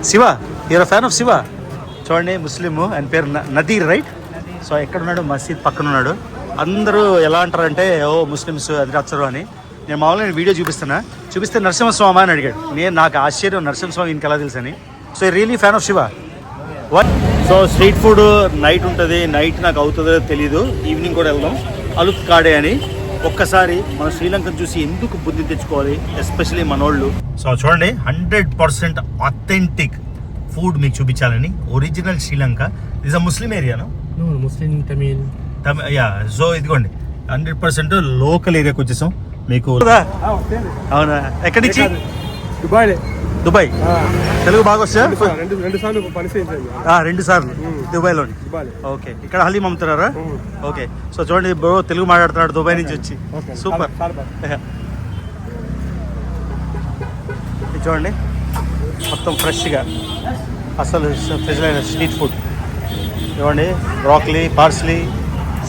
Shiva, your fan of Shiva? చూడండి, Muslim and పేరు Nadeer, right? So ఎక్కడ ఉన్నాడు? మసీద్ పక్కన ఉన్నాడు. అందరూ ఎలా అంటారంటే ఓ ముస్లిమ్స్ అది వచ్చరు అని. నేను మామూలుగా వీడియో చూపిస్తే నరసింహస్వామి అని అడిగాడు. నాకు ఆశ్చర్యం, నరసింహస్వామి ఇంక ఎలా తెలుసు అని. So really fan of Shiva. So street food night ఉంటుంది. నైట్ నాకు అవుతుందో తెలీదు. ఈవినింగ్ కూడా వెళ్దాం. అలుత్ కాడే అని. ఒక్కసారి మన శ్రీలంకను చూసి ఎందుకు బుద్ధి తెచ్చుకోవాలి, ఎస్పెషలీ మనోళ్ళు. సో చూడండి, 100% అథెంటిక్ ఫుడ్ మీకు చూపించాలని. Original Sri Lanka. Is a Muslim ఏరియాను, ముస్లిం తమిళ్. యా. సో ఇదిగోండి, 100% లోకల్ ఏరియాకి వచ్చేసాం. మీకు అవునా? ఎక్కడి నుంచి? దుబాయ్. తెలుగు బాగా వస్తా? 2 సార్లు దుబాయ్లో. ఓకే. ఇక్కడ హలీం అమ్ముతున్నారా? ఓకే. సో చూడండి బ్రో, తెలుగు మాట్లాడుతున్నాడు దుబాయ్ నుంచి వచ్చి. సూపర్. చూడండి, మొత్తం ఫ్రెష్గా అసలు ఫ్రెష్ అయిన స్ట్రీట్ ఫుడ్. ఇవ్వండి, బ్రాక్లీ, పార్స్లీ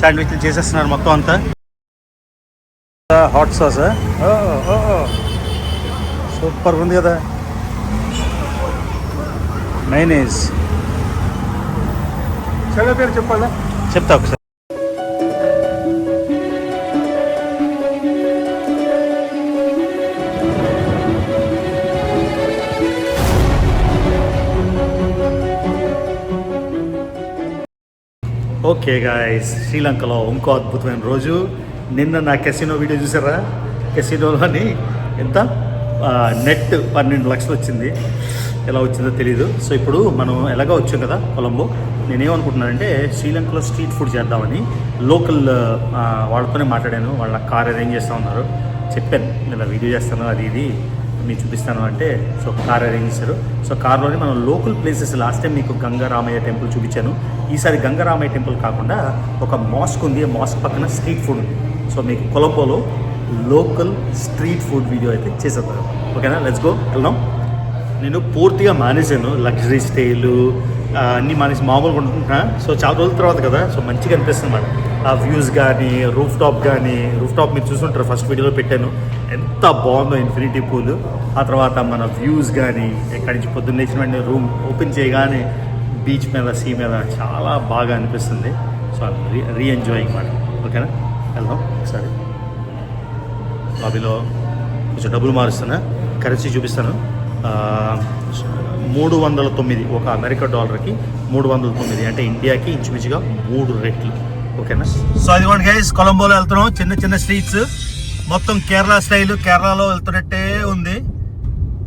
శాండ్విచ్లు చేసేస్తున్నారు మొత్తం అంతా. హాట్ సాస్ సూపర్ ఉంది కదా. మైనీస్ పేరు చెప్పాలా? చెప్తా ఒకసారి. ఓకే గాయ్స్, శ్రీలంకలో ఇంకో అద్భుతమైన రోజు. నిన్న నా కెసినో వీడియో చూసారా? కెసినోలోని ఎంత నెట్ 12 లక్షలు వచ్చింది. ఎలా వచ్చిందో తెలీదు. సో ఇప్పుడు మనం ఎలాగో వచ్చాం కదా కొలంబో. నేనేమనుకుంటున్నానంటే శ్రీలంకలో స్ట్రీట్ ఫుడ్ చేద్దామని లోకల్ వాళ్ళతోనే మాట్లాడాను. వాళ్ళ కార్ అరేంజ్ చేస్తూ ఉన్నారు. చెప్పాను ఇలా వీడియో చేస్తాను, అది ఇది మీకు చూపిస్తాను అంటే. సో కార్ అరేంజ్ చేశారు. సో కార్లోనే మనం లోకల్ ప్లేసెస్, లాస్ట్ టైం మీకు గంగారామయ్య టెంపుల్ చూపించాను. ఈసారి గంగారామయ్య టెంపుల్ కాకుండా ఒక మాస్క్ ఉంది. ఆ మాస్క్ పక్కన స్ట్రీట్ ఫుడ్ ఉంది. సో మీకు కొలంబోలో లోకల్ స్ట్రీట్ ఫుడ్ వీడియో అయితే చేసేద్దాం. ఓకేనా? లెట్స్ గో, వెళ్దాం. నేను పూర్తిగా మానేశాను లగ్జరీ స్టైలు అన్నీ మానేసి మామూలుగా ఉంటున్నా. సో చాలా రోజుల తర్వాత కదా, సో మంచిగా అనిపిస్తుంది అన్నమాట. ఆ వ్యూస్ కానీ, రూఫ్ టాప్ మీరు చూసుకుంటారు, ఫస్ట్ వీడియోలో పెట్టాను. ఎంత బాగుందో ఇన్ఫినిటీ పూల్. ఆ తర్వాత మన వ్యూస్ కానీ, ఎక్కడి నుంచి పొద్దున్న లేచిన రూమ్ ఓపెన్ చేయగానే బీచ్ మీద, సీ మీద చాలా బాగా అనిపిస్తుంది. సో రీ ఎంజాయింగ్ మాట. ఓకేనా? వెళ్దాం ఒకసారి. లాబీలో కొంచెం డబ్బులు మారుస్తున్నా, కరెన్సీ చూపిస్తాను. 309 ఒక అమెరికా డాలర్కి 309, అంటే ఇండియాకి ఇంచుమించుగా 3 రెట్లు. ఓకేనా? సో అదిగోండి గైస్, కొలంబోలో వెళ్తున్నాం. చిన్న స్ట్రీట్స్ మొత్తం కేరళ స్టైల్. కేరళలో వెళ్తున్నట్టే ఉంది.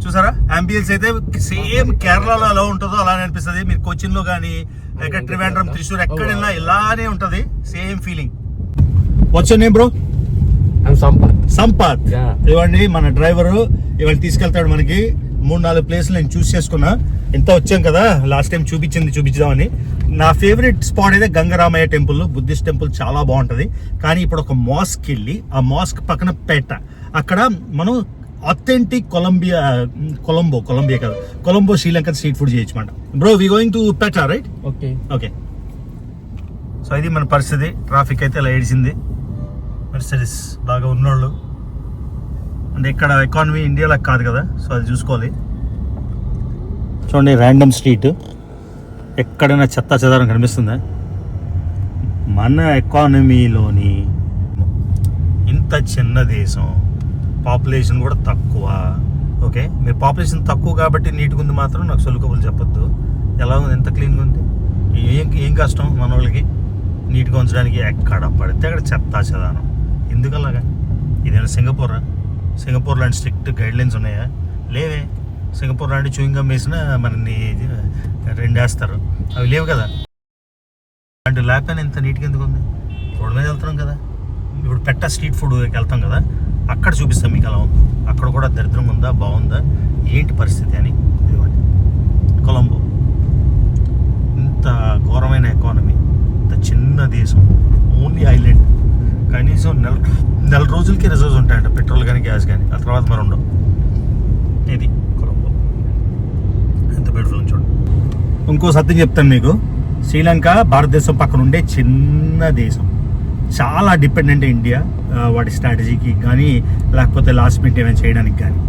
చూసారా? అంబియన్స్ అయితే సేమ్ కేరళలో ఎలా ఉంటుందో అలానే అనిపిస్తుంది. మీరు కొచ్చిన్లో కానీ, ఎక్కడ ట్రివాండ్రం, త్రిశూర్ ఎక్కడైనా ఇలానే ఉంటుంది. Same feeling. What's your name bro? Sampath. ఇవ్వండి మన డ్రైవరు. ఇవాళ తీసుకెళ్తాడు మనకి 3-4 ప్లేస్లు నేను చూస్ చేసుకున్నా. ఎంత వచ్చాం కదా, లాస్ట్ టైం చూపించుదామని. నా ఫేవరెట్ స్పాట్ అయితే గంగారామయ్య టెంపుల్, బుద్ధిస్ట్ టెంపుల్ చాలా బాగుంటుంది. కానీ ఇప్పుడు ఒక మాస్క్ వెళ్ళి, ఆ మాస్క్ పక్కన పేట, అక్కడ మనం అథెంటిక్ కొలంబియా కదా, కొలంబో శ్రీలంకన్ స్ట్రీట్ ఫుడ్ చేయొచ్చు మాట. Bro, we going to Pettah, right? Okay. So ఇది మన పరిస్థితి. ట్రాఫిక్ అయితే ఇలా ఏడిచింది. మెర్సిడీస్ బాగా ఉన్నోళ్ళు అంటే ఇక్కడ ఎకానమీ ఇండియాలో కాదు కదా, సో అది చూసుకోవాలి. చూడండి, ర్యాండమ్ స్ట్రీట్, ఎక్కడైనా చెత్త చెదారం కనిపిస్తుందా? మన ఎకానమీలోని ఇంత చిన్న దేశం, పాపులేషన్ కూడా తక్కువ. ఓకే, మీరు పాపులేషన్ తక్కువ కాబట్టి నీట్గా ఉంది మాత్రం నాకు సొలుకబులు చెప్పొద్దు. ఎలా ఉంది, ఎంత క్లీన్గా ఉంది. ఏం కష్టం మన వాళ్ళకి నీట్గా ఉంచడానికి? ఎక్కడ పడితే అక్కడ చెత్త చెదారం. ఎందుకలాగా? ఇదేనా సింగపూర్ లాంటి స్ట్రిక్ట్ గైడ్లైన్స్ ఉన్నాయా? లేవే. సింగపూర్ లాంటి చూయింగం వేసినా మనని 2 వేస్తారు. అవి లేవు కదా. అంటే లేకపోయినా ఇంత నీట్గా ఎందుకు ఉంది? రోడ్డు మీద వెళ్తున్నాం కదా. ఇప్పుడు పెట్ట స్ట్రీట్ ఫుడ్కి వెళ్తాం కదా, అక్కడ చూపిస్తాం మీకు ఎలా ఉంది. అక్కడ కూడా దరిద్రం ఉందా, బాగుందా, ఏంటి పరిస్థితి అని. ఇదిగోండి కొలంబో. ఇంత ఘోరమైన ఎకానమీ, ఇంత చిన్న దేశం, ఓన్లీ ఐలాండ్. కనీసం నెల రోజులకి రిజర్వ్స్ ఉంటాయంట, పెట్రోల్ కానీ గ్యాస్ కానీ. ఆ తర్వాత మరి ఉండవు. ఇది కొలంబో. ఎంత బ్యూటిఫుల్ చూడండి. ఇంకో సత్యం చెప్తాను మీకు. శ్రీలంక భారతదేశం పక్కన ఉండే చిన్న దేశం. చాలా డిపెండెంట్ ఇండియా వాటి స్ట్రాటజీకి కానీ, లేకపోతే లాస్ట్ మినిట్ ఏమైనా చేయడానికి కానీ.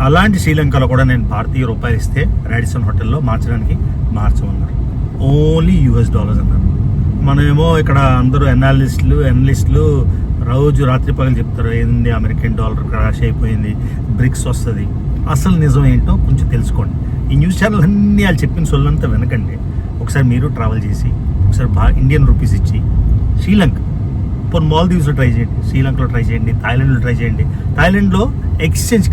అలాంటి శ్రీలంకలో కూడా నేను భారతీయ రూపాయలు ఇస్తే రాడిసన్ హోటల్లో మార్చడానికి మార్చమన్నారు. ఓన్లీ $US అన్నారు. మనమేమో ఇక్కడ అందరూ ఎనలిస్టులు రోజు రాత్రి పగలు చెప్తారు ఏంది అమెరికన్ డాలర్ క్రాష్ అయిపోయింది, బ్రిక్స్ వస్తుంది. అసలు నిజం ఏంటో కొంచెం తెలుసుకోండి. ఈ న్యూస్ ఛానల్ అన్నీ వాళ్ళు చెప్పిన సొల్లంతా వెనకండి. ఒకసారి మీరు ట్రావెల్ చేసి ఒకసారి ఇండియన్ రూపీస్ ఇచ్చి శ్రీలంక పోనీ మాల్దీవ్స్లో ట్రై చేయండి, శ్రీలంకలో ట్రై చేయండి, థాయిలాండ్లో ట్రై చేయండి. థాయిలాండ్లో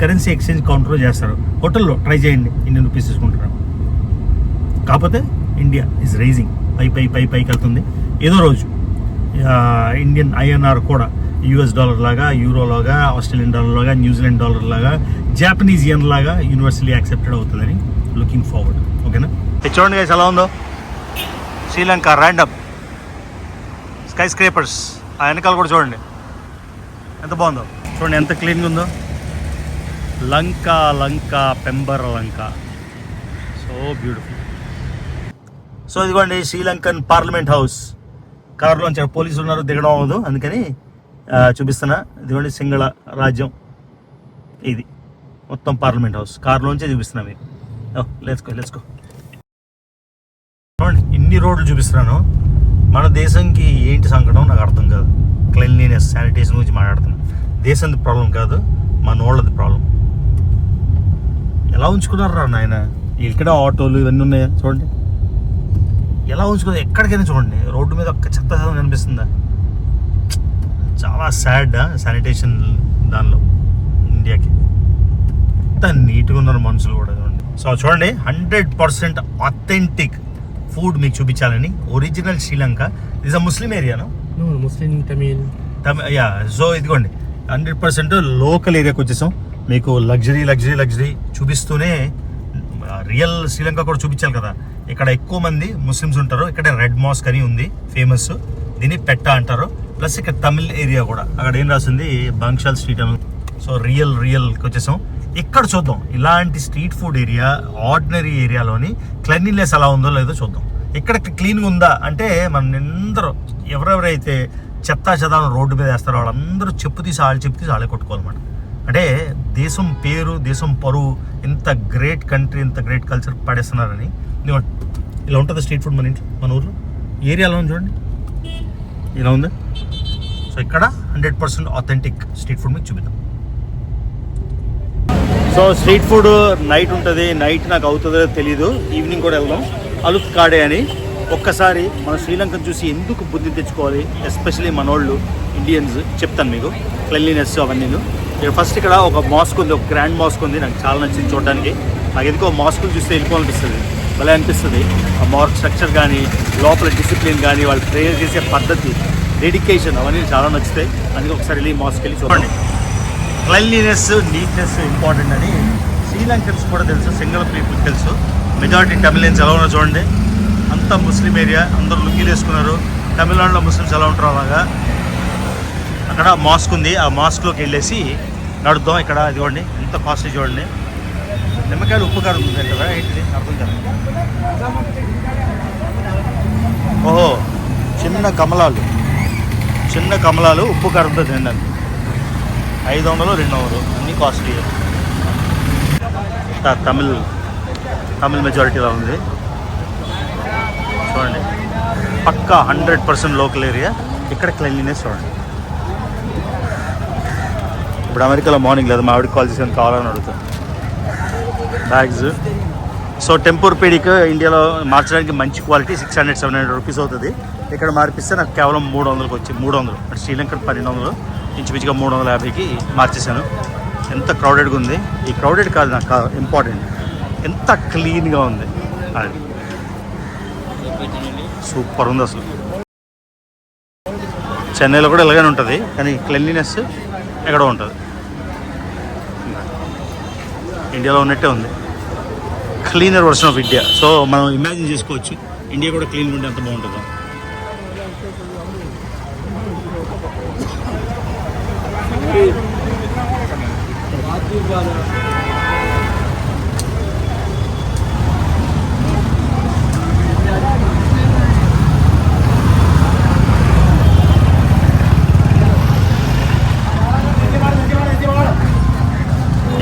కరెన్సీ ఎక్స్చేంజ్ కౌంటర్లో చేస్తారు. హోటల్లో ట్రై చేయండి, ఇండియన్ రూపీస్ తీసుకుంటారు. కాకపోతే ఇండియా ఈజ్ రైజింగ్, పైకి వెళ్తుంది. ఏదో రోజు ఇండియన్ ఐఎన్ఆర్ కూడా US డాలర్ లాగా, యూరో లాగా, ఆస్ట్రేలియన్ డాలర్ లాగా, న్యూజిలాండ్ డాలర్ లాగా, జాపనీస్ యెన్ లాగా యూనివర్సల్లీ యాక్సెప్టెడ్ అవుతుందని లుకింగ్ ఫార్వర్డ్. ఓకేనా? చూడండి గైస్ ఎలా ఉందో శ్రీలంక ర్యాండమ్ స్కై స్క్రేపర్స్. ఆ వెనకాల కూడా చూడండి ఎంత బాగుందో. చూడండి ఎంత క్లీన్గా ఉందో. లంక పెంబర్ లంక, సో బ్యూటిఫుల్. సో ఇదిగోండి శ్రీలంకన్ పార్లమెంట్ హౌస్. కారులోంచి పోలీసులు ఉన్నారు, దిగడం అవ్వదు అందుకని చూపిస్తున్నా. ఇదిగోండి సింగళ రాజ్యం, ఇది మొత్తం పార్లమెంట్ హౌస్ కారులోంచే చూపిస్తున్నా మీకు. Let's go. చూడండి ఇన్ని రోడ్లు చూపిస్తున్నాను. మన దేశంకి ఏంటి సంకటం నాకు అర్థం కాదు. క్లీన్లీనెస్, శానిటేషన్ గురించి మాట్లాడుతున్నాను. దేశంది ప్రాబ్లం కాదు, మన వాళ్ళది ప్రాబ్లం. ఎలా ఉంచుకున్నారా నాయన? ఇక్కడ ఆటోలు ఇవన్నీ ఉన్నాయా చూడండి, ఎలా ఉంచుకున్నారు. ఎక్కడికైనా చూడండి రోడ్డు మీద ఒక్క చెత్త కనిపిస్తుందా? చాలా సాడ్ శానిటేషన్ దానిలో ఇండియాకి. ఎంత నీట్గా ఉన్నారు మనుషులు కూడా చూడండి. సో చూడండి 100% ఆథెంటిక్ ఫుడ్ మీకు చూపించాలని. Original Sri Lanka. Is a Muslim ఏరియాను, ముస్లిం తమిళ్. యా. సో ఇదిగోండి 100% లోకల్ ఏరియాకి వచ్చేసాం. మీకు లగ్జరీ చూపిస్తూనే రియల్ శ్రీలంక కూడా చూపించాలి కదా. ఇక్కడ ఎక్కువ మంది ముస్లిమ్స్ ఉంటారు. ఇక్కడ రెడ్ మాస్క్ అని ఉంది ఫేమస్, దీన్ని పెట్టా అంటారు. ప్లస్ ఇక్కడ తమిళ్ ఏరియా కూడా, అక్కడ ఏం రాసింది బంక్షాల్ స్ట్రీట్ అని. సో రియల్కి వచ్చేసాం. ఇక్కడ చూద్దాం ఇలాంటి స్ట్రీట్ ఫుడ్ ఏరియా, ఆర్డినరీ ఏరియాలోని క్లీన్లీనెస్ ఎలా ఉందో లేదో చూద్దాం. ఇక్కడ క్లీన్గా ఉందా అంటే మన అందరూ ఎవరెవరైతే చెత్తా చెదాలను రోడ్డు మీద వేస్తారో వాళ్ళందరూ చెప్పు తీసి వాళ్ళే కొట్టుకోవాలన్నమాట. అంటే దేశం పేరు, దేశం పరువు, ఇంత గ్రేట్ కంట్రీ, ఇంత గ్రేట్ కల్చర్ పడేస్తున్నారని. ఇలా ఉంటుంది స్ట్రీట్ ఫుడ్ మన ఊర్లో ఏరియాలో చూడండి ఇలా ఉంది. సో ఇక్కడ 100% ఆథెంటిక్ స్ట్రీట్ ఫుడ్ మీకు చూపిద్దాం. సో స్ట్రీట్ ఫుడ్ నైట్ ఉంటుంది. నైట్ నాకు అవుతుందో తెలీదు, ఈవినింగ్ కూడా వెళ్దాం. అలుత్ కాడే అని. ఒక్కసారి మన శ్రీలంకను చూసి ఎందుకు బుద్ధి తెచ్చుకోవాలి, ఎస్పెషలీ మనోళ్ళు ఇండియన్స్, చెప్తాను మీకు. క్లీన్లీనెస్ అవన్నీ. ఫస్ట్ ఇక్కడ ఒక మాస్క్ ఉంది, ఒక గ్రాండ్ మాస్క్ ఉంది. నాకు చాలా నచ్చింది చూడడానికి. నాకు ఎందుకో మాస్కులు చూస్తే వెళ్ళిపోవాలనిపిస్తుంది, భలే అనిపిస్తుంది. ఆ మార్క్ స్ట్రక్చర్ కానీ, లోపల డిసిప్లిన్ కానీ, వాళ్ళు ప్రేయర్ చేసే పద్ధతి, డెడికేషన్ అవన్నీ చాలా నచ్చుతాయి. అందుకే ఒకసారి వెళ్ళి మాస్క్ వెళ్ళి చూడండి. క్లీన్లీనెస్, నీట్నెస్ ఇంపార్టెంట్ అని శ్రీలంకన్స్ కూడా తెలుసు, సింగల్ పీపుల్ తెలుసు. మెజారిటీ తమిళన్స్ ఎలా ఉన్నారో చూడండి. అంతా ముస్లిం ఏరియా, అందరూ లుంగీలు వేసుకున్నారు. తమిళనాడులో ముస్లిమ్స్ ఎలా ఉంటారో అలాగా. అక్కడ మాస్క్ ఉంది, ఆ మాస్క్లోకి వెళ్ళేసి నడుద్దాం. ఇక్కడ చూడండి ఎంత కాస్ట్లీ చూడండి. నిమ్మకాయలు ఉప్పు కారం ఉంది కదా, ఏంటిది అర్థం కాదు. ఓహో, చిన్న కమలాలు ఉప్పు కారంతో తినడానికి 500, 200 అన్నీ కాస్ట్లీ. తమిళ్ మెజారిటీలో ఉంది చూడండి. పక్కా 100% లోకల్ ఏరియా. ఇక్కడ క్లీన్లీనెస్ చూడండి. ఇప్పుడు అమెరికాలో మార్నింగ్ లేదా మా ఆవిడకి కాల్ చేసి కావాలని అడుగుతాను బ్యాగ్స్. సో టెంపర్ పేడిక్ ఇండియాలో మార్చడానికి మంచి క్వాలిటీ 600-700 రూపీస్ అవుతుంది. ఇక్కడ మార్పిస్తే నాకు కేవలం 300కి వచ్చి 300, అంటే శ్రీలంక 1200, ఇంచుమించుగా 350కి మార్చేశాను. ఎంత క్రౌడెడ్గా ఉంది. ఈ క్రౌడెడ్ కాదు నాకు ఇంపార్టెంట్, ఎంత క్లీన్గా ఉంది. అది సూపర్ ఉంది అసలు. చెన్నైలో కూడా ఇలాగనే ఉంటుంది, కానీ క్లీన్లీనెస్ ఎక్కడో ఉంటుంది. ఇండియాలో ఉన్నట్టే ఉంది, cleaner version of India. So మనం ఇమాజిన్ చేసుకోవచ్చు ఇండియా కూడా క్లీన్గా ఉంటే ఎంత బాగుంటుందో.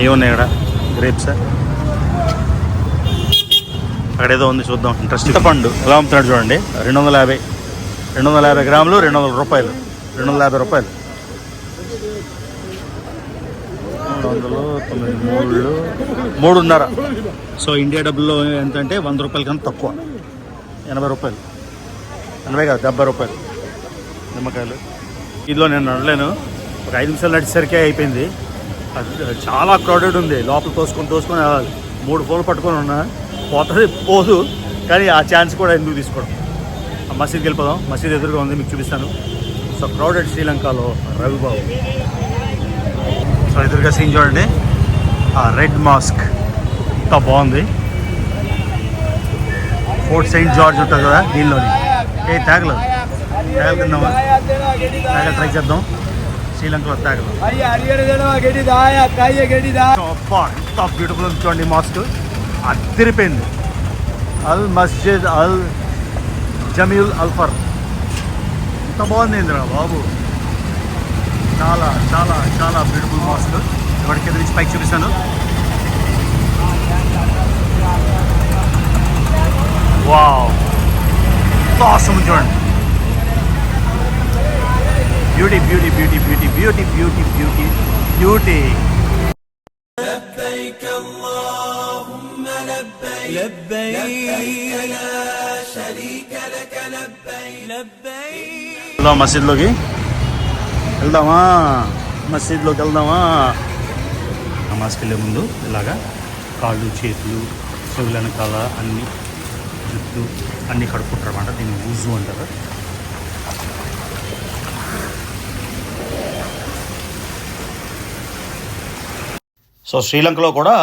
ఏమున్నాయి ఇక్కడ గ్రేప్స్. అక్కడ ఏదో ఉంది చూద్దాం, ఇంట్రెస్ట్. చింతపండు ఎలా అమ్ముతున్నాడు చూడండి, 250 గ్రాములు 200 రూపాయలు, 250 రూపాయలు. 300, 3.5. సో ఇండియా డబ్బుల్లో ఎంత అంటే 100 రూపాయల కన్నా తక్కువ, 80 రూపాయలు, 80 కాదు 70 రూపాయలు నిమ్మకాయలు. ఇదిలో నేను నడలేను, ఒక 5 నిమిషాలు నడిచేసరికి అయిపోయింది. అది చాలా క్రౌడెడ్ ఉంది, లోపల తోసుకొని వెళ్ళాలి. 3 ఫోన్లు పట్టుకొని ఉన్నా, పోతుంది పోదు, కానీ ఆ ఛాన్స్ కూడా ఎందుకు తీసుకోవడం. ఆ మసీద్కి వెళ్ళిపోదాం, మసీద్ ఎదురుగా ఉంది, మీకు చూపిస్తాను. సో క్రౌడెడ్ శ్రీలంకలో రవిబాబు. సో ఎదురుగా సీన్ చూడండి, ఆ రెడ్ మాస్క్ ఎంత బాగుంది. ఫోర్ట్ సెయింట్ జార్జ్ ఉంటుంది కదా దీనిలోని. తేగలు తిన్నామా, తేగలు ట్రై చేద్దాం. శ్రీలంకలో తేగలు ఎంత బ్యూటిఫుల్ ఉంది చూడండి. మాస్క్ అదిరిపోయింది. అల్ మస్జిద్ అల్ జమీల్ అల్ఫర్, ఎంత బాగుంది ఇంద్ర బాబు, చాలా చాలా చాలా బ్యూటిఫుల్ మాస్క్. ఇక్కడికి ఎదురు నుంచి పైకి చూపిస్తాను. వావ్, awesome చూడండి. Beauty beauty beauty beauty beauty beauty beauty beauty. لبيك اللهم لبيك لبيك لا شريك لك لبيك لبيك. మసీద్లోకి వెళ్దామా, మసీద్లోకి వెళ్దామా. నమాజ్కి వెళ్ళే ముందు ఇలాగా కాళ్ళు చేతులు చెవులు వెనకాల అన్ని జుట్టు అన్నీ కడుక్కుంటారు అన్నమాట. దీన్ని ఊజు అంటారు. సో శ్రీలంకలో కూడా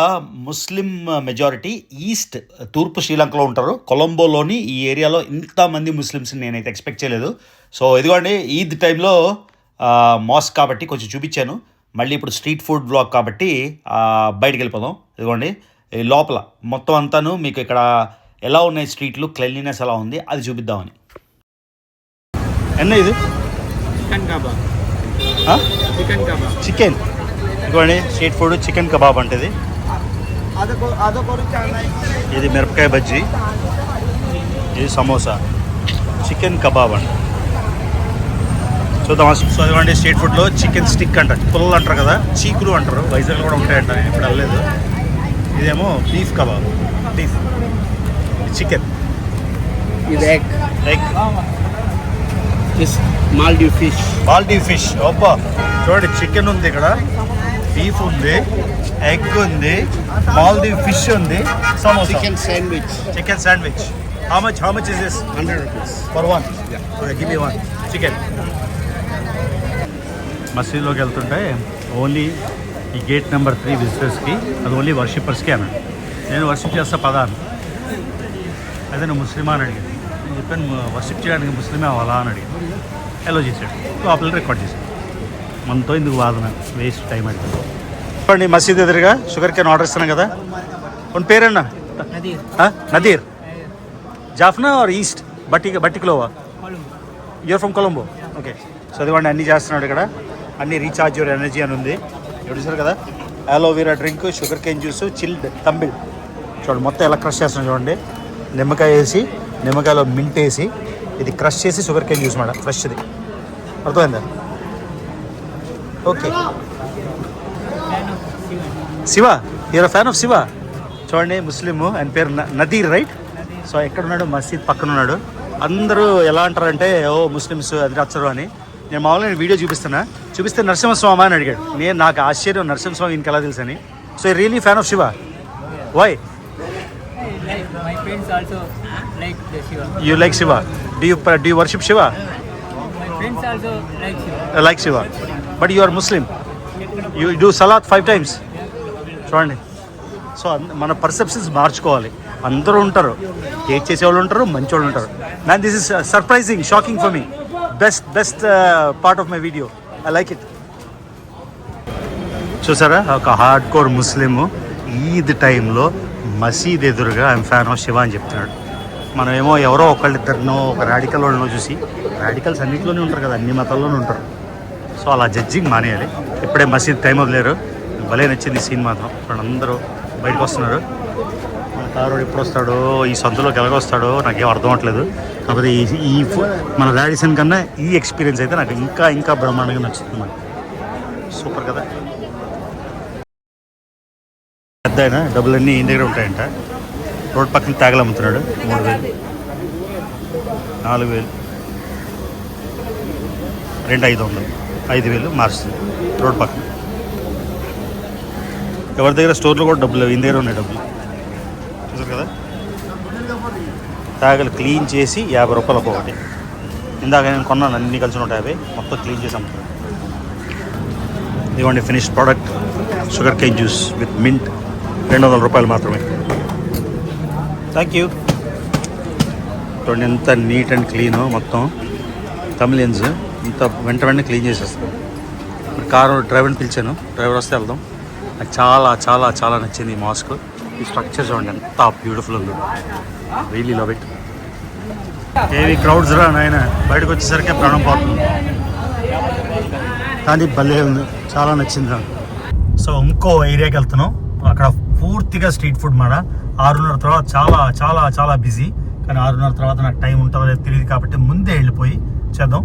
ముస్లిం మెజారిటీ ఈస్ట్, తూర్పు శ్రీలంకలో ఉంటారు. కొలంబోలోని ఈ ఏరియాలో ఇంతమంది ముస్లిమ్స్ని నేనైతే ఎక్స్పెక్ట్ చేయలేదు. సో ఇదిగోండి, ఈద్ టైంలో మాస్క్ కాబట్టి కొంచెం చూపించాను. మళ్ళీ ఇప్పుడు స్ట్రీట్ ఫుడ్ బ్లాగ్ కాబట్టి బయటికి వెళ్ళిపోదాం. ఇదిగోండి, ఈ లోపల మొత్తం అంతాను మీకు ఇక్కడ ఎలా ఉన్నాయి స్ట్రీట్లు, క్లెన్లీనెస్ ఎలా ఉంది అది చూపిద్దామని. ఎన్న ఇది చికెన్ కబాబ్, చికెన్. ఇదిగోండి స్ట్రీట్ ఫుడ్ చికెన్ కబాబ్ అంటే ఇది మిరపకాయ బజ్జీ, ఇది సమోసా, చికెన్ కబాబ్ అండి. చూద్దాం. సో ఇదిగోండి స్ట్రీట్ ఫుడ్లో చికెన్ స్టిక్ అంట, పుల్లలు అంటారు కదా, చీకులు అంటారు, వైజాగ్లో కూడా ఉంటాయంట, నేను ఇప్పుడు వెళ్ళలేదు. ఇదేమో బీఫ్ కబాబ్, బీఫ్ చికెన్, ఇది ఎగ్ మాల్డీవ్ ఫిష్. అబ్బా చూడండి, చికెన్ ఉంది ఇక్కడ, బీఫ్ ఉంది, ఎగ్ ఉంది, మాల్దీవ్ ఫిష్ ఉంది, samosa, chicken sandwich. How much is this? 100 rupees For one? Okay, give me one. Chicken. మసీద్లోకి వెళ్తుంటే ఓన్లీ ఈ గేట్ నెంబర్ 3 విజిటర్స్కి, అది ఓన్లీ వర్షిపర్స్కి అన్నాడు. నేను వర్షిప్ చేస్తా పదా అని. అయితే నువ్వు ముస్లిమా అని అడిగాను. నేను చెప్పాను వర్షిప్ చేయడానికి ముస్లిమే అవ్వాలా అని అడిగాను. ఎలో చేశాడు, లోపల రికార్డ్ చేశాడు. మనతో ఇందుకు వాదన, వేస్ట్ టైం అంటే. చూడండి మసీద్ ఎదురుగా షుగర్ కేన్ ఆర్డర్ ఇస్తున్నాం కదా. ఉన్న పేరన్నా Nadeer Jaffna or east Batticaloa? You are from Colombo. Okay. So అదివ్వండి, అన్నీ చేస్తున్నాడు ఇక్కడ. అన్నీ రీఛార్జ్ యువర్ ఎనర్జీ అని ఉంది. ఇప్పుడు చూసారు కదా, aloe vera drink, sugar cane juice, chilled తంబిల్. చూడండి మొత్తం ఎలా క్రష్ చేస్తున్నాడు చూడండి. నిమ్మకాయ వేసి, నిమ్మకాయలో మింట్ వేసి, ఇది క్రష్ చేసి షుగర్ కేన్ జ్యూస్ మాట, ఫ్రెష్ది. అర్థమైందా? Okay. Shiva, you are fan of Shiva. చూడండి ముస్లిం, ఆయన పేరు నదీర్, రైట్? సో ఎక్కడున్నాడు? మసీద్ పక్కన ఉన్నాడు. అందరూ ఎలా అంటారంటే ఓ ముస్లిమ్స్ అది నచ్చరు అని. నేను మామూలుగా వీడియో చూపిస్తే నరసింహస్వామి అని అడిగాడు. నాకు ఆశ్చర్యం, నరసింహస్వామి ఇంకెలా తెలుసు అని. So really fan of Shiva? Why? My friends also like the Shiva. You like Shiva? Do you worship Shiva? My friends also like Shiva. Like Shiva. But you are Muslim. You do Salat 5 times. చూడండి. So మన perceptions మార్చుకోవాలి. అందరూ ఉంటారు, hate చేసేవాళ్ళు ఉంటారు, మంచోళ్ళు ఉంటారు. Man, this is surprising, shocking for me. Best part of my video. I like it. చూసారా, ఒక హార్డ్ కోర్ ముస్లిం ఈద్ టైంలో మసీద్ ఎదురుగా ఐఎమ్ ఫ్యాన్ ఆఫ్ శివ అని చెప్తున్నాడు. మనమేమో ఎవరో ఒకళ్ళిద్దరినో ఒక రాడికల్ వాళ్ళనో చూసి, రాడికల్స్ అన్నింటిలోనే ఉంటారు కదా, అన్ని మతాల్లోనే ఉంటారు. సో అలా జడ్జింగ్ మానేయాలి. ఇప్పుడే మసీద్ టైం వదిలేరు. భలే నచ్చింది సీన్ మాత్రం. అందరూ బయటకు వస్తున్నారు. మన కారు ఎప్పుడు వస్తాడో, ఈ సందులోకి ఎలాగొస్తాడో నాకేం అర్థం అవ్వట్లేదు. కాకపోతే మన రాడిసన్ కన్నా ఈ ఎక్స్పీరియన్స్ అయితే నాకు ఇంకా ఇంకా బ్రహ్మాండంగా నచ్చుతుంది. మనకి సూపర్ కదా. పెద్ద అయినా డబ్బులన్నీ ఇంటి దగ్గర ఉంటాయంట. రోడ్ పక్కన తేగలు అమ్ముతున్నాడు. 3000, 4000, 2500, 5000 మార్చుతుంది రోడ్ పక్కన. ఎవరి దగ్గర స్టోర్లో కూడా డబ్బులు లేవు, ఇంటి దగ్గర ఉన్నాయి డబ్బులు. చూసారు కదా, తేగలు క్లీన్ చేసి 50 రూపాయలు ఒకటి. ఇందాక నేను కొన్నాను, అన్నీ కలిసి 150, మొత్తం క్లీన్ చేసి అమ్ముతున్నాను. ఇదిగోండి finished product, sugar cane juice with mint, 200 రూపాయలు మాత్రమే. Thank you. చూడండి ఎంత నీట్ అండ్ క్లీన్. మొత్తం తమిళియన్స్ ఇంత వెంట వెంటనే క్లీన్ చేసేస్తారు. ఇప్పుడు కారు డ్రైవర్ని పిలిచాను, డ్రైవర్ వస్తే వెళ్దాం. నాకు చాలా చాలా చాలా నచ్చింది ఈ మాస్క్. ఈ స్ట్రక్చర్ చూడండి ఎంత బ్యూటిఫుల్ ఉంది. Really love it. ఏవి క్రౌడ్స్ రా నాయన, బయటకు వచ్చేసరికి ప్రాణం పోతుంది. కానీ భలే ఉంది, చాలా నచ్చింది నాకు. సో ఇంకో ఏరియాకి వెళ్తున్నాం. అక్కడ పూర్తిగా స్ట్రీట్ ఫుడ్ మాట. 6:30 తర్వాత చాలా చాలా చాలా బిజీ. కానీ 6:30 తర్వాత నాకు టైం ఉంటుందో లేదో తెలియదు, కాబట్టి ముందే వెళ్ళిపోయి చేద్దాం.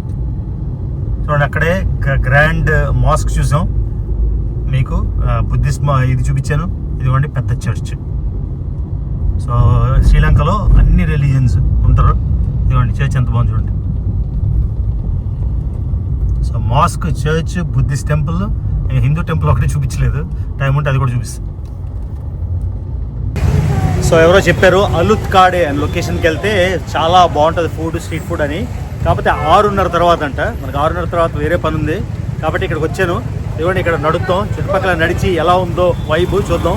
చూడండి అక్కడే గ్రాండ్ మాస్క్ చూసాం, మీకు బుద్ధిస్ట్ ఇది చూపించాను. ఇదిగోండి పెద్ద చర్చ్. సో శ్రీలంకలో అన్ని రిలీజియన్స్ ఉంటారు. ఇదిగోండి చర్చ్ ఎంత బాగుంది చూడండి. So mask, church, Buddhist temple, Hindu temple ఒకటి చూపించలేదు. టైం ఉంటే అది కూడా చూపిస్తాను. సో ఎవరో చెప్పారు అలుత్ కాడే అని లొకేషన్కి వెళ్తే చాలా బాగుంటుంది ఫుడ్, స్ట్రీట్ ఫుడ్ అని. కాకపోతే 6:30 తర్వాత అంట. మనకు 6:30 తర్వాత వేరే పని ఉంది కాబట్టి ఇక్కడికి వచ్చాను. ఇదిగోండి ఇక్కడ నడుద్దాం, చుట్టుపక్కల నడిచి ఎలా ఉందో వైబ్ చూద్దాం.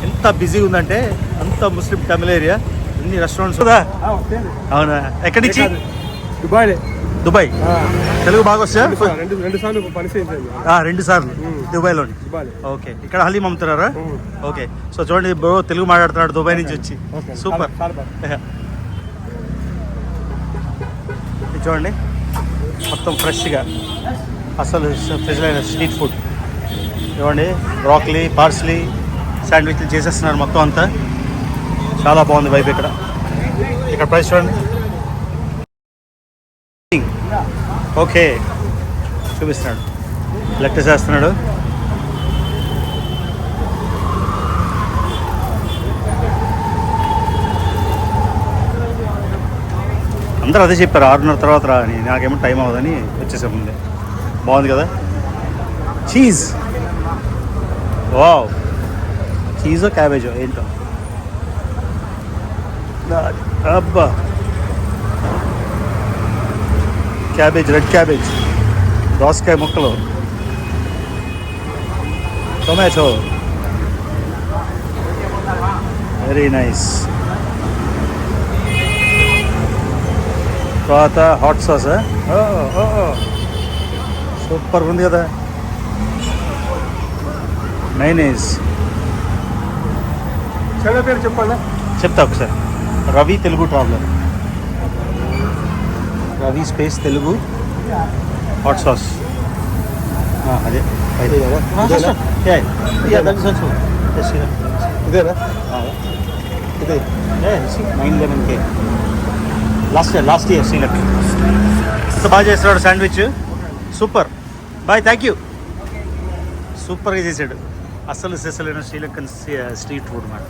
ఎంత బిజీ ఉందంటే, అంత ముస్లిం తమిళ ఏరియా, అన్ని రెస్టారెంట్స్. అవునా, ఎక్కడి నుంచి? దుబాయ్. తెలుగు బాగా వస్తా? 2 సార్లు దుబాయ్లో. ఓకే, ఇక్కడ హలీం అమ్ముతున్నారా? ఓకే. సో చూడండి బ్రో తెలుగు మాట్లాడుతున్నాడు దుబాయ్ నుంచి వచ్చి. సూపర్. చూడండి మొత్తం ఫ్రెష్గా, అసలు ఫ్రెష్ అయిన స్ట్రీట్ ఫుడ్. చూడండి బ్రాక్లీ, పార్స్లీ, శాండ్విచ్లు చేసేస్తున్నారు మొత్తం అంతా. చాలా బాగుంది వైపు ఇక్కడ. ఇక్కడ ప్రైస్ చూడండి. ఓకే చూపిస్తున్నాడు, లెక్క చేస్తున్నాడు. అందరూ అదే చెప్పారు 6:30 తర్వాత రా అని. నాకేమో టైం అవ్వదని వచ్చేసాం ముందే. బాగుంది కదా. చీజ్, వావ్, చీజో క్యాబేజో ఏంటో. అబ్బా, క్యాబేజ్, రెడ్ క్యాబేజ్, దోసకాయ ముక్కలు, టొమాటో, వెరీ నైస్. తర్వాత హాట్ సాస్, సూపర్ ఉంది కదా. మైనీస్. చాలా పేరు చెప్పాలా? చెప్తా ఒకసారి. Ravi Telugu traveller, Ravi space Telugu hot sauce. అదే ఇదేనా? ఇదే 911K లాస్ట్ ఇయర్ శ్రీలంక. ఎంత బాగా చేస్తున్నాడు sandwich, super. Boy, thank you. సూపర్గా చేశాడు. అసలు సెసలైన శ్రీలంకన్ స్ట్రీట్ ఫుడ్ మాట.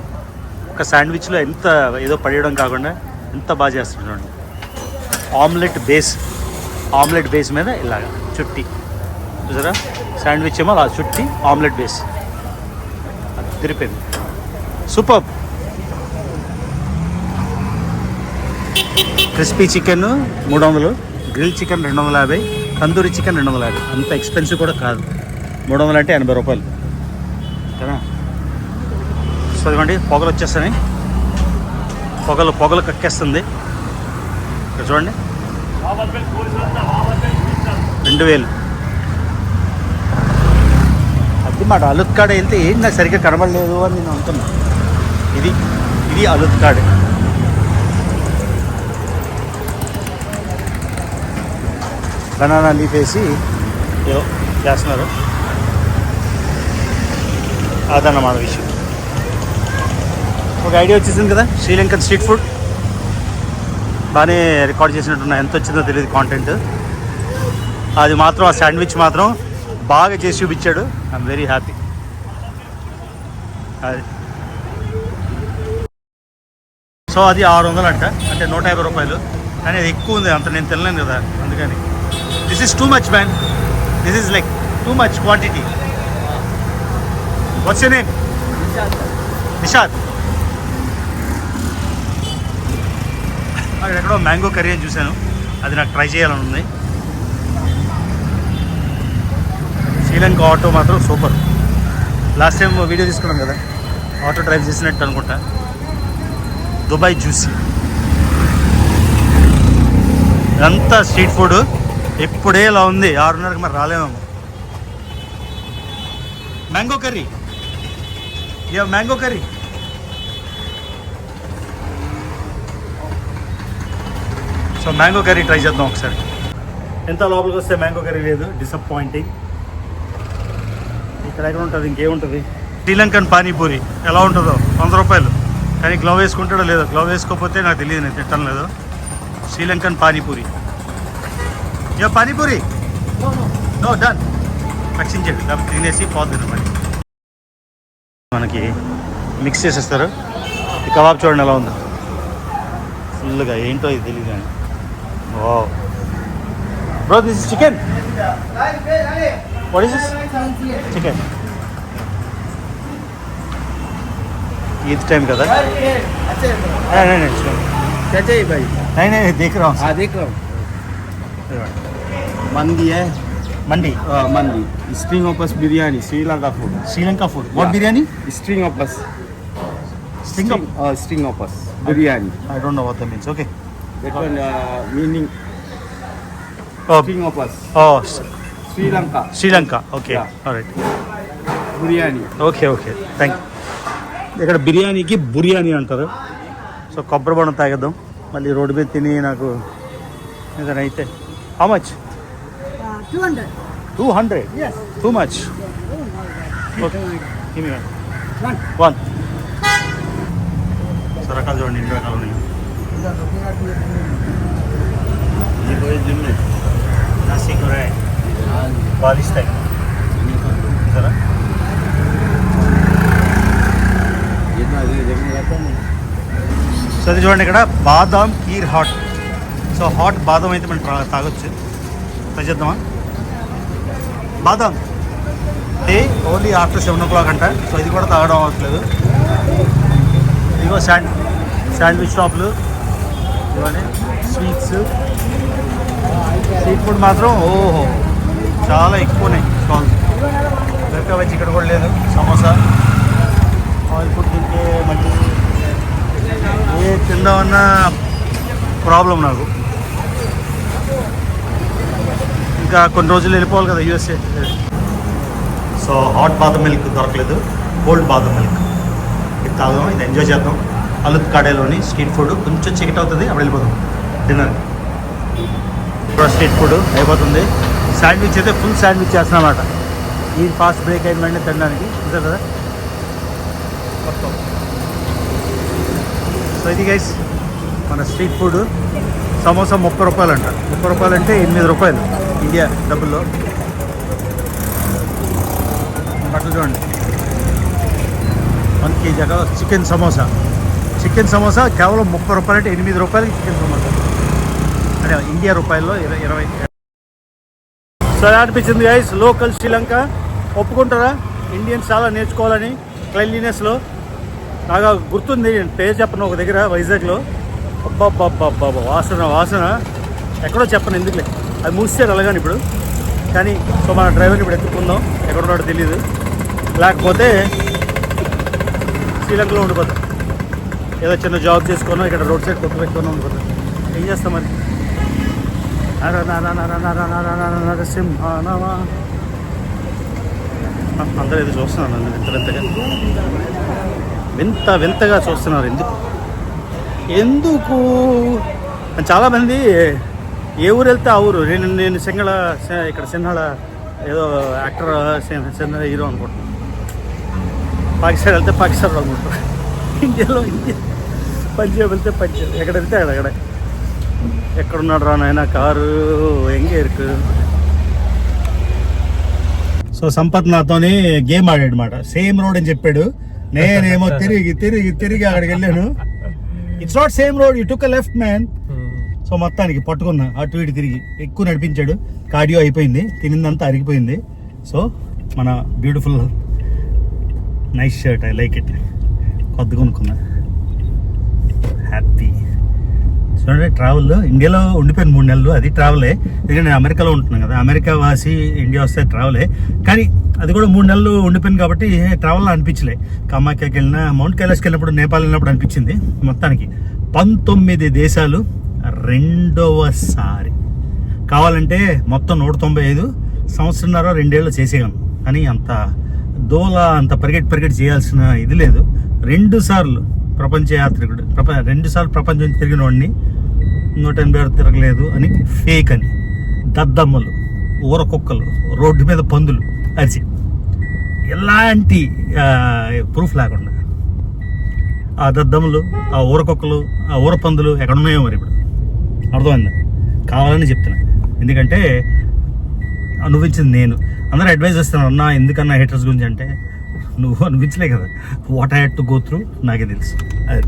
ఒక శాండ్విచ్లో ఎంత ఏదో పడేయడం కాకుండా ఎంత బాగా చేస్తున్నాడు. ఆమ్లెట్ బేస్ మీద ఇలాగా చుట్టి చూసారా, శాండ్విచ్ ఏమో అలా చుట్టి ఆమ్లెట్ బేస్ తిరిపోయింది. Super. Crispy chicken 300, grill chicken 250, tandoori chicken 250. అంత ఎక్స్పెన్సివ్ కూడా కాదు. 300 అంటే 80 రూపాయలు కదా. సో ఇవ్వండి పొగలు వచ్చేస్తాయి, పొగలు కక్కేస్తుంది. ఇక్కడ చూడండి 2000. అది మాట. అలుత్ కాడ వెళ్తే ఏంటి నాకు సరిగ్గా కనబడలేదు అని నేను అనుకున్నా. ఇది అలుత్ కాడ. బనానా లీఫ్ వేసి ఏదో చేస్తున్నారు, అదన్నమాట విషయం. ఒక ఐడియా వచ్చేసింది కదా, శ్రీలంకన్ స్ట్రీట్ ఫుడ్ బాగానే రికార్డ్ చేసినట్టున్నా. ఎంత వచ్చిందో తెలియదు కాంటెంట్. అది మాత్రం ఆ శాండ్విచ్ మాత్రం బాగా చేసి చూపించాడు. I'm very happy. అది సో అది 600 అంట, అంటే 150 రూపాయలు. కానీ అది ఎక్కువ ఉంది, అంత నేను తినలేను కదా, అందుకని. This is too much man, this is like too much quantity. What's your name? Nishad. అక్కడ ఎక్కడో మ్యాంగో కర్రీ అని చూశాను, అది నాకు ట్రై చేయాలని ఉంది. శ్రీలంక ఆటో మాత్రం సూపర్. లాస్ట్ టైం వీడియో తీసుకున్నాం కదా, ఆటో డ్రైవ్ చేసినట్టు అనుకుంటా. దుబాయ్ జ్యూసీ అంతా స్ట్రీట్ ఫుడ్. ఎప్పుడే ఇలా ఉంది, 6:30కి మరి రాలేమేమో. Mango curry, mango curry. So mango curry try చేద్దాం ఒకసారి. ఎంత లోపలికి వస్తే మ్యాంగో కర్రీ లేదు, డిసప్పాయింటింగ్. ఇక్కడ ఎక్కడ ఉంటుంది, ఇంకేముంటుంది? శ్రీలంకన్ పానీపూరి ఎలా ఉంటుందో, 100 రూపాయలు. కానీ గ్లవ్ వేసుకుంటాడో లేదో, గ్లవ్ వేసుకోకపోతే నాకు తెలియదు, నేను తింటాను లేదు. Sri Lankan pani puri. Pani puri no done, రక్షించండి, కాబట్టి తినేసి పోతుంది. మరి మనకి మిక్స్ చేసేస్తారు. ఈ కబాబ్ చూడండి ఎలా ఉందో, ఫుల్గా. ఏంటో ఇది తెలియదు కానీ. Oh bro, this is chicken. What is this? Chicken. Eid time का था। नहीं क्या चाहिए भाई? नहीं देख रहा हूँ। हाँ देख रहा हूँ। मंदी है, मंडी। मंदी। String opus biryani, Sri Lanka food. Sri Lanka food. What biryani? String opus. String opus biryani. I don't know what that means. Okay. That one meaning string opus. Oh, Sri Lanka. Okay. Yeah. All right. Biryani. Okay thank you. ఇక్కడ బిర్యానీకి బుర్యానీ అంటారు. So కొబ్బరి బొండం తాగేద్దాం, మళ్ళీ road మీద తిని నాకు ఏదైనా అయితే. How much? 200. Yes. Too much. Okay. Give me one. So రకాలు చూడండి, ఇంటి రకాలు ఉన్నాయి. నాసి కూర బాలిస్తాయి సరే. సో అది చూడండి, ఇక్కడ బాదాం కీర్ హాట్. సో హాట్ బాదం అయితే మనం తాగొచ్చు. ట్రై చేద్దామా? బాదాం డే ఓన్లీ ఆఫ్టర్ 7 o'clock అంట. సో ఇది కూడా తాగడం అవ్వట్లేదు. ఇదిగో శాండ్విచ్ షాపులు ఇవన్నీ, స్వీట్స్, స్ట్రీట్ ఫుడ్ మాత్రం ఓహో చాలా ఎక్కువ ఉన్నాయి స్టాల్స్. వెనక వచ్చి ఇక్కడ కూడా లేదు. సమోసా, ఆయిల్ ఫుడ్ తింటే మళ్ళీ ఏ తిందామన్న ప్రాబ్లం నాకు. ఇంకా కొన్ని రోజులు వెళ్ళిపోవాలి కదా యూఎస్ఏ. సో హాట్ బాదం మిల్క్ దొరకలేదు, కోల్డ్ బాదం మిల్క్. ఇది తాగుదాం, ఇది ఎంజాయ్ చేద్దాం. అలుత్ కాడేలోని స్ట్రీట్ ఫుడ్ కొంచెం చీకటి అవుతుంది, అప్పుడు వెళ్ళిపోదాం డిన్నర్. ఇప్పుడు స్ట్రీట్ ఫుడ్ అయిపోతుంది. శాండ్విచ్ అయితే ఫుల్ శాండ్విచ్ చేస్తున్నమాట. ఈ ఫాస్ట్ బ్రేక్ అయిన వెంటనే తినడానికి చూసారు కదా మొత్తం. సో ఇది గైస్ మన స్ట్రీట్ ఫుడ్. సమోసా 30 రూపాయలు అంట. 30 రూపాయలు అంటే 8 రూపాయలు ఇండియా డబ్బుల్లో. అట్లా చూడండి, 1 kg చికెన్ సమోసా కేవలం 30 రూపాయలు అంటే 8 రూపాయలకి చికెన్ సమోసా. అంటే ఇండియా రూపాయల్లో 20. సో ఎలా అనిపించింది గైస్ లోకల్ శ్రీలంక? ఒప్పుకుంటారా ఇండియన్స్ చాలా నేర్చుకోవాలని క్లెన్లీనెస్లో? నాకు గుర్తుంది, నేను పేరు చెప్పను, ఒక దగ్గర వైజాగ్లో అబ్బాబ్బాబ్బా వాసన ఎక్కడో చెప్పను ఎందుకులే, అది మూసారు అలాగని ఇప్పుడు. కానీ సో మన డ్రైవర్ని ఇప్పుడు ఎత్తుకుందాం, ఎక్కడున్నాడో తెలియదు. లేకపోతే శ్రీలంకలో ఉండిపోతాం, ఏదో చిన్న జాబ్ చేసుకున్నాం, ఇక్కడ రోడ్ సైడ్ కొత్త పెట్టుకున్నాం ఉండిపోతాం. ఏం చేస్తాం మరి? నరసింహ అందరూ ఏదో చూస్తున్నారు నన్ను వింతగా చూస్తున్నారు. ఎందుకు చాలామంది ఏ ఊరు వెళ్తే ఆ ఊరు. నేను ఇక్కడ సిన్హళ ఏదో యాక్టర్, హీరో అనుకుంటున్నాను. పాకిస్తాన్ వెళ్తే పాకిస్తాన్ అనుకుంటారు. ఇండియాలో పంజాబ్ వెళ్తే పంజాబ్, ఎక్కడ వెళ్తే అక్కడ. ఎక్కడున్నాడు రా నాయన కారు ఎంగే ఇరుకు. సో సంపత్ నాతోని గేమ్ ఆడాడు అనమాట. సేమ్ రోడ్ అని చెప్పాడు, నేనేమో తిరిగి తిరిగి తిరిగి అక్కడికి వెళ్ళాను. It's not same road, you took left man. So మొత్తానికి పట్టుకున్నా, అటు ఇటు తిరిగి ఎక్కువ నడిపించాడు. కార్డియో అయిపోయింది, తినిందంతా అరిగిపోయింది. సో మన beautiful nice shirt, I like it, కొద్ది కొనుక్కున్నా. హ్యాపీ. చూడండి ట్రావెల్ ఇండియాలో ఉండిపోయిన 3 నెలలు, అది ట్రావెలే. ఎందుకంటే నేను అమెరికాలో ఉంటున్నాను కదా, అమెరికా వాసి ఇండియా వస్తే ట్రావెలే. కానీ అది కూడా 3 నెలలు ఉండిపోయింది కాబట్టి ట్రావెల్లో అనిపించలే. కామాఖ్యకి వెళ్ళినా, మౌంట్ కైలాస్కి వెళ్ళినప్పుడు, నేపాల్ వెళ్ళినప్పుడు అనిపించింది. మొత్తానికి 19 దేశాలు రెండవసారి. కావాలంటే మొత్తం 195 సంవత్సరంన్నర 2 ఏళ్ళు చేసేయగలను. కానీ అంత అంత పరిగెట్టి చేయాల్సిన ఇది లేదు. 2 సార్లు ప్రపంచ యాత్రికుడు, 2 సార్లు ప్రపంచం తిరిగిన వాడిని 186 తిరగలేదు అని ఫేక్ అని. దద్దమ్మలు, ఊర కుక్కలు, రోడ్డు మీద పందులు అరిచి, ఎలాంటి ప్రూఫ్ లేకుండా ఆ దద్దమ్మలు, ఆ ఊర కుక్కలు, ఆ ఊర పందులు ఎక్కడున్నాయో మరి ఇప్పుడు అర్థమైందా? కావాలని చెప్తున్నా, ఎందుకంటే అనుభవించింది నేను. అందరూ అడ్వైజ్ చేస్తున్నారు, అన్నా ఎందుకన్నా హేటర్స్ గురించి అంటే, నువ్వు అనిపించలే కదా. What I had to go through నాకే తెలుసు. అది